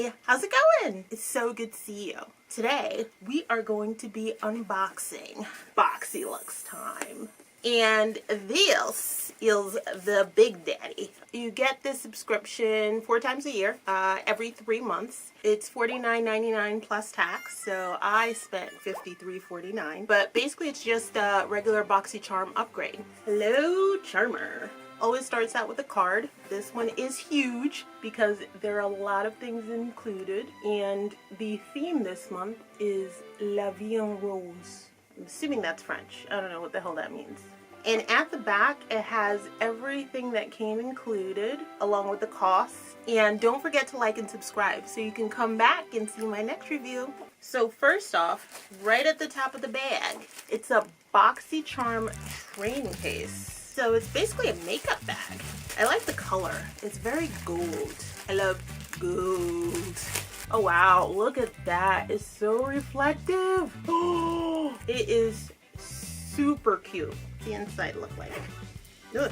Hey, how's it going? It's so good to see you. Today, we are going to be unboxing Boxyluxe time. And this is the big daddy. You get this subscription 4 times a year, every 3 months. It's $49.99 plus tax, so I spent $53.49. But basically, it's just a regular Boxycharm upgrade. Hello, Charmer. Always starts out with a card. This one is huge because there are a lot of things included, and the theme this month is La Vie en Rose. I'm assuming that's French. I don't know what the hell that means. And at the back, it has everything that came included along with the costs. And don't forget to like and subscribe so you can come back and see my next review. So first off, right at the top of the bag, it's a Boxycharm Traincase. So it's basically a makeup bag. I like the color. It's very gold. I love gold. Oh wow, look at that. It's so reflective. Oh, it is super cute. What's the inside look like? Ugh.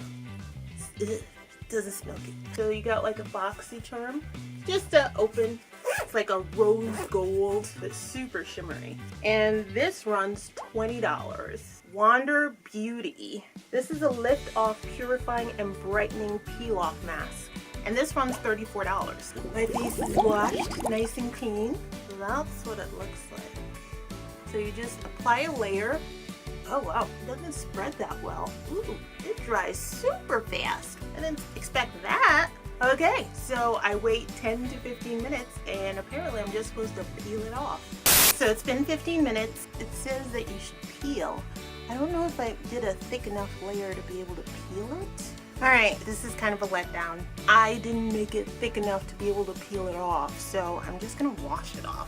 It doesn't smell good. So you got like a Boxycharm. Just to open. It's like a rose gold, but super shimmery. And this runs $20. Wander Beauty. This is a lift off purifying and brightening peel off mask. And this runs $34. My face is washed nice and clean. So that's what it looks like. So you just apply a layer. Oh wow, it doesn't spread that well. Ooh, it dries super fast. I didn't expect that. Okay, so I wait 10 to 15 minutes and apparently I'm just supposed to peel it off. So it's been 15 minutes. It says that you should peel. I don't know if I did a thick enough layer to be able to peel it. Alright, this is kind of a letdown. I didn't make it thick enough to be able to peel it off, so I'm just gonna wash it off.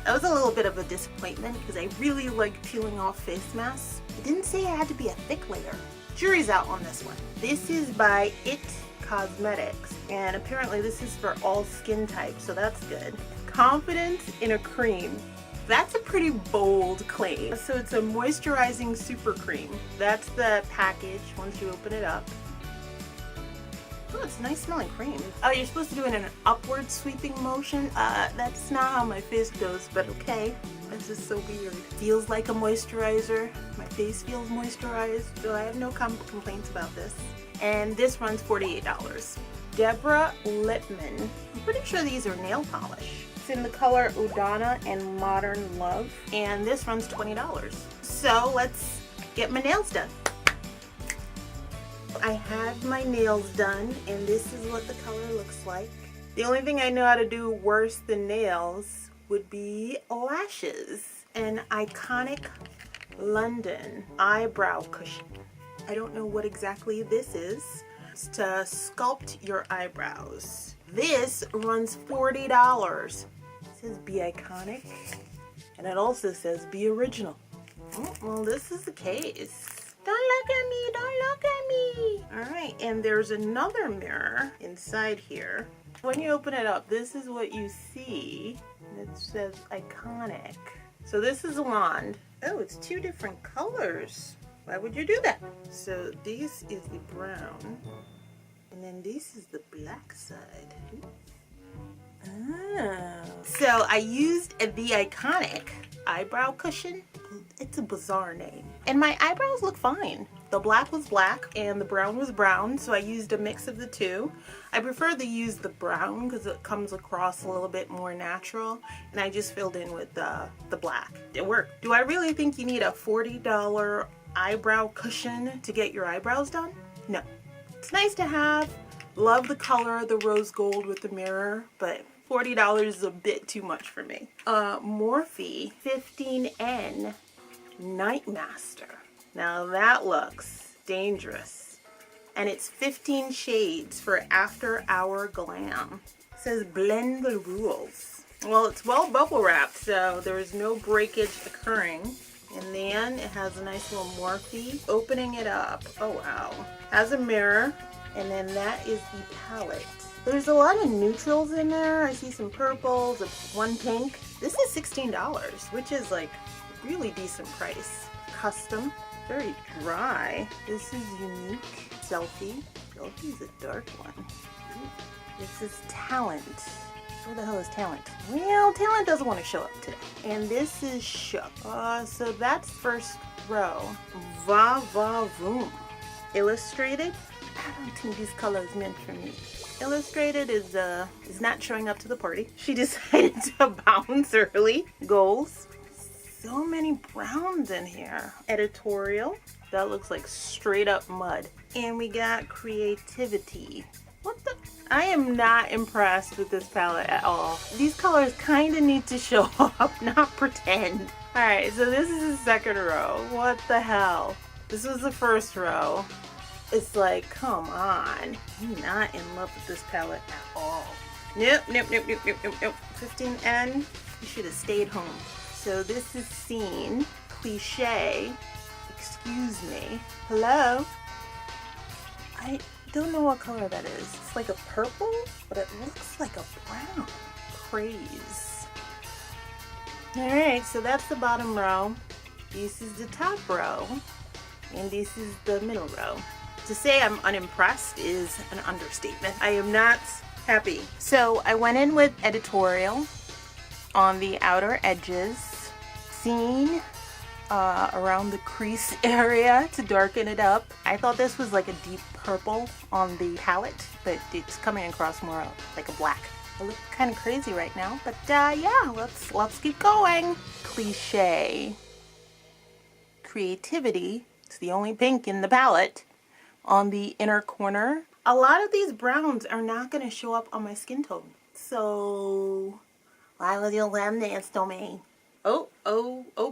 That was a little bit of a disappointment because I really like peeling off face masks. It didn't say it had to be a thick layer. Jury's out on this one. This is by It Cosmetics, and apparently this is for all skin types, so that's good. Confidence in a cream. That's a pretty bold claim. So it's a moisturizing super cream. That's the package once you open it up. Oh, it's a nice smelling cream. Oh, you're supposed to do it in an upward sweeping motion? That's not how my face goes, but okay. This is so weird. Feels like a moisturizer. My face feels moisturized, so I have no complaints about this. And this runs $48. Deborah Lipmann. I'm pretty sure these are nail polish. It's in the color Udana and Modern Love, and this runs $20. So let's get my nails done. I had my nails done, and this is what the color looks like. The only thing I know how to do worse than nails would be lashes. An iconic London eyebrow cushion. I don't know what exactly this is. It's to sculpt your eyebrows. This runs $40. It says be iconic, and it also says be original. Oh, well, this is the case. Don't look at me, don't look at me. All right, and there's another mirror inside here. When you open it up, this is what you see. It says iconic. So this is a wand. Oh, it's 2 different colors. Why would you do that? So this is the brown, and then this is the black side. Oh. So I used the iconic eyebrow cushion. It's a bizarre name. And my eyebrows look fine. The black was black and the brown was brown, so I used a mix of the two. I prefer to use the brown because it comes across a little bit more natural, and I just filled in with the black. It worked. Do I really think you need a $40 eyebrow cushion to get your eyebrows done? No. It's nice to have. Love the color, the rose gold with the mirror, but $40 is a bit too much for me. Morphe 15N Night Master. Now that looks dangerous. And it's 15 shades for after hour glam. It says blend the rules. Well, it's well bubble wrapped, so there is no breakage occurring. And then it has a nice little Morphe. Opening it up, oh wow. Has a mirror, and then that is the palette. There's a lot of neutrals in there. I see some purples, one pink. This is $16, which is like really decent price. Custom, very dry. This is unique. Selfie. Selfie is a dark one. This is Talent. Where the hell is Talent? Well, Talent doesn't want to show up today. And this is Shook. So that's first row. Va Va Voom. Illustrated. I don't think these colors meant for me. Illustrated is not showing up to the party. She decided to bounce early. Goals. So many browns in here. Editorial. That looks like straight up mud. And we got Creativity. What the? I am not impressed with this palette at all. These colors kind of need to show up, not pretend. All right, so this is the second row. What the hell? This was the first row. It's like, come on. I'm not in love with this palette at all. Nope, nope, nope, nope, nope, nope, nope. 15N, you should have stayed home. So this is Scene, Cliche, excuse me. Hello? I don't know what color that is. It's like a purple, but it looks like a brown. Craze. Alright, so that's the bottom row. This is the top row. And this is the middle row. To say I'm unimpressed is an understatement. I am not happy. So I went in with Editorial on the outer edges. Scene around the crease area to darken it up. I thought this was like a deep purple on the palette, but it's coming across more like a black. I look kind of crazy right now, but yeah, let's keep going. Cliche. Creativity. It's the only pink in the palette. On the inner corner. A lot of these browns are not going to show up on my skin tone. So why would you lend this to me? Oh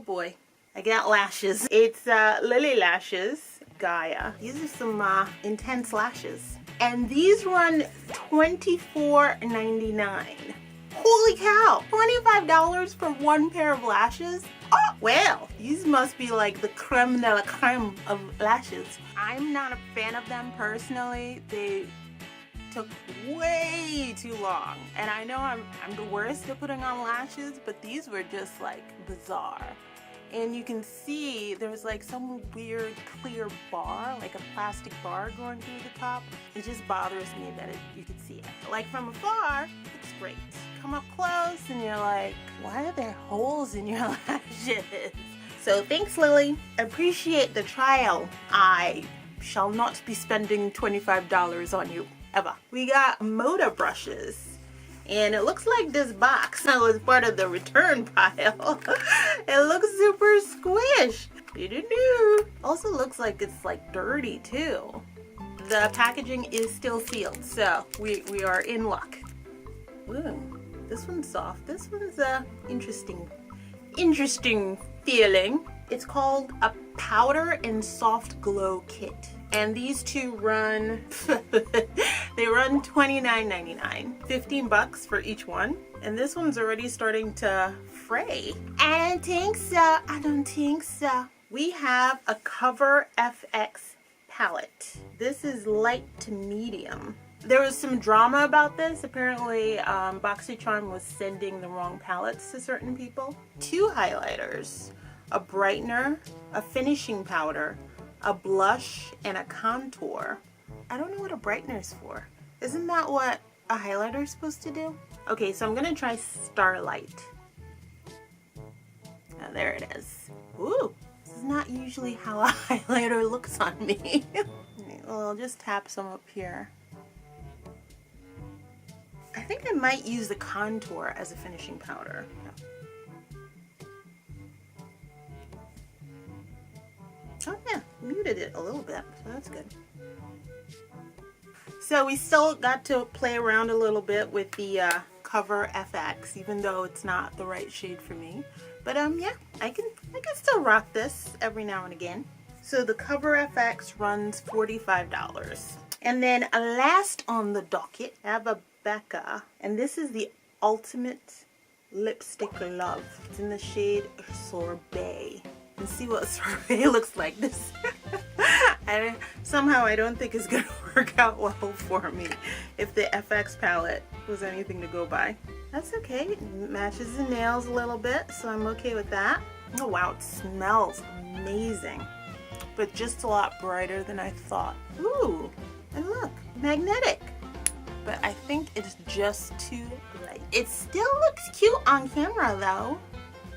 boy. I got lashes. It's Lilly Lashes, Gaia. These are some intense lashes. And these run $24.99. Holy cow! $25 for one pair of lashes? Oh, well, these must be like the creme de la creme of lashes. I'm not a fan of them personally. They took way too long. And I know I'm the worst at putting on lashes, but these were just like bizarre. And you can see there's like some weird clear bar, like a plastic bar going through the top. It just bothers me that you can see it. Like from afar, it's great. Come up close and you're like, why are there holes in your lashes? So thanks, Lilly. Appreciate the trial. I shall not be spending $25 on you, ever. We got Moda Brushes. And it looks like this box was part of the return pile. It looks super squish. Also looks like it's like dirty too. The packaging is still sealed, so we are in luck. Ooh, this one's soft. This one's interesting feeling. It's called a Powder and Soft Glow Kit. And these two run, they run $29.99, 15 bucks for each one. And this one's already starting to fray. I don't think so. We have a Cover FX palette. This is light to medium. There was some drama about this. Apparently, Boxycharm was sending the wrong palettes to certain people. 2 highlighters, a brightener, a finishing powder, a blush, and a contour. I don't know what a brightener is for. Isn't that what a highlighter is supposed to do? Okay, so I'm gonna try Starlight. Oh, there it is. Ooh, this is not usually how a highlighter looks on me. Well, I'll just tap some up here. I think I might use the contour as a finishing powder. Oh yeah, muted it a little bit, so that's good. So we still got to play around a little bit with the Cover FX, even though it's not the right shade for me. But yeah, I can still rock this every now and again. So the Cover FX runs $45. And then last on the docket, I have a Becca, and this is the Ultimate Lipstick Love. It's in the shade Sorbet. And see what Sorbet looks like. This somehow I don't think it's gonna work out well for me if the FX palette was anything to go by. That's okay. It matches the nails a little bit, so I'm okay with that. Oh wow, it smells amazing, but just a lot brighter than I thought. Ooh, and look, magnetic. But I think it's just too light. It still looks cute on camera though.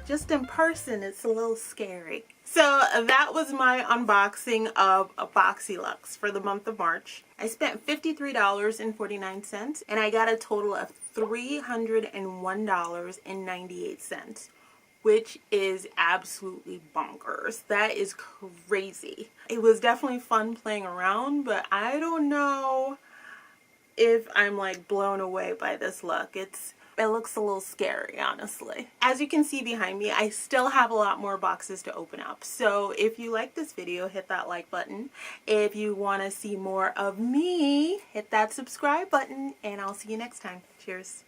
Just in person, it's a little scary. So that was my unboxing of a Boxyluxe for the month of March. I spent $53.49 and I got a total of $301.98, which is absolutely bonkers. That is crazy. It was definitely fun playing around, but I don't know if I'm like blown away by this look. It looks a little scary, honestly. As you can see behind me, I still have a lot more boxes to open up. So if you like this video, hit that like button. If you want to see more of me, hit that subscribe button, and I'll see you next time. Cheers.